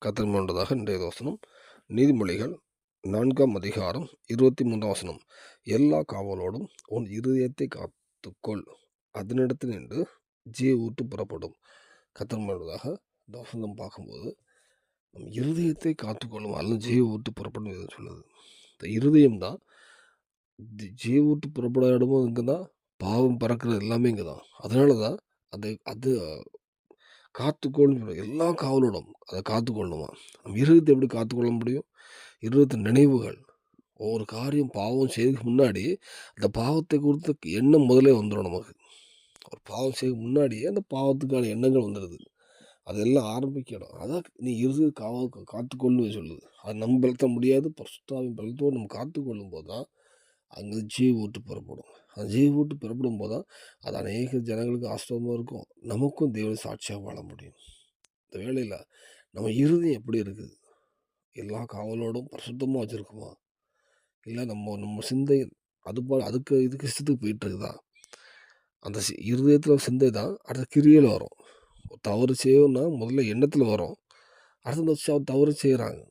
கர்த்தர் முன்பதாக இன்றைய வசனம் நீதிமொழிகள் 4ஆம் அதிகாரம் 23ஆம் வசனம். எல்லா காவலோடும் உன் இருதயத்தை காத்துக்கொள், அதனிடத்தில் நின்று ஜீவ ஊற்று புறப்படும். கர்த்தர் முன்பதாக இந்த வசனம் பார்க்கும்போது நம் இருதயத்தை காத்துக்கொள்ளும் அல்லது ஜீவ ஊற்று புறப்படும் என்று சொல்லுது. இந்த இருதயம் தான் ஜீவ ஊற்று புறப்பட இடமும் இங்கே தான், பாவம் பறக்கிறது எல்லாமே இங்கே தான். அதனால தான் அது காத்துக்கொள்ளும் எல்லா காவலோடும் அதை காத்துக்கொள்ளணுமா. நம்ம இருதயத்தை எப்படி காத்துக்கொள்ள முடியும்? இருதயத்தின் நினைவுகள், ஒவ்வொரு காரியம் பாவம் செய்யறதுக்கு முன்னாடி அந்த பாவத்தை குறித்த எண்ணம் முதலே வந்துடும் நமக்கு. ஒரு பாவம் செய்ய முன்னாடியே அந்த பாவத்துக்கான எண்ணங்கள் வந்துடுது. அதெல்லாம் ஆரம்பிக்கணும். அதான் நீ இருதய காத்துக்கொள்ளுவே சொல்லுது. அது நம்ம பலத்த முடியாது. பரிசுத்தாவின் பலத்தோடு நம்ம காத்துக்கொள்ளும் போது தான் அங்கே ஜீவ ஊற்று புறப்படும். அந்த ஜீவ ஊற்று புறப்படும் போது தான் அது அநேக ஜனங்களுக்கு ஆசீர்வாதமாக இருக்கும். நமக்கும் தேவனுடைய சாட்சியாக வாழ முடியும். இந்த வேளையில் நம்ம இருதயம் எப்படி இருக்குது? எல்லா காவலோடும் பரிசுத்தமாக வச்சுருக்குமா? இல்லை நம்ம சிந்தை இதுக்கு இஷ்டத்துக்கு போயிட்டு இருக்குதா? அந்த இருதயத்தில் சிந்தை தான் அடுத்த கிரியையில் வரும். தவறு செய்யணும்னா முதல்ல எண்ணத்தில் வரும். அடுத்த தவறு செய்கிறாங்க.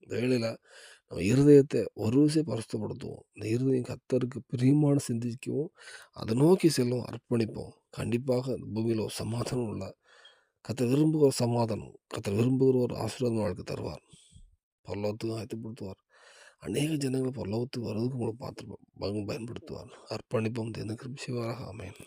இந்த வேளையில் நம்ம இருதயத்தை ஒரு விஷயம் பரிசுத்தப்படுத்துவோம். இந்த இருதயம் கர்த்தருக்கு பிரியமான சிந்திக்கவும் அதை நோக்கி செல்லும் அர்ப்பணிப்போம். கண்டிப்பாக இந்த பூமியில் ஒரு சமாதானம் உள்ள கர்த்தர் விரும்புகிற சமாதானம், கர்த்தர் விரும்புகிற ஒரு ஆசீர்வாதம் வாழ்க்கை தருவார். பரலோகத்துக்கு ஆயத்தப்படுத்துவார். அநேக ஜனங்களை பரலோகத்துக்கு வர்றதுக்கு உங்களை பார்த்து பயன்படுத்துவார். அர்ப்பணிப்போம். கிருபை செய்வாராக. ஆமென்.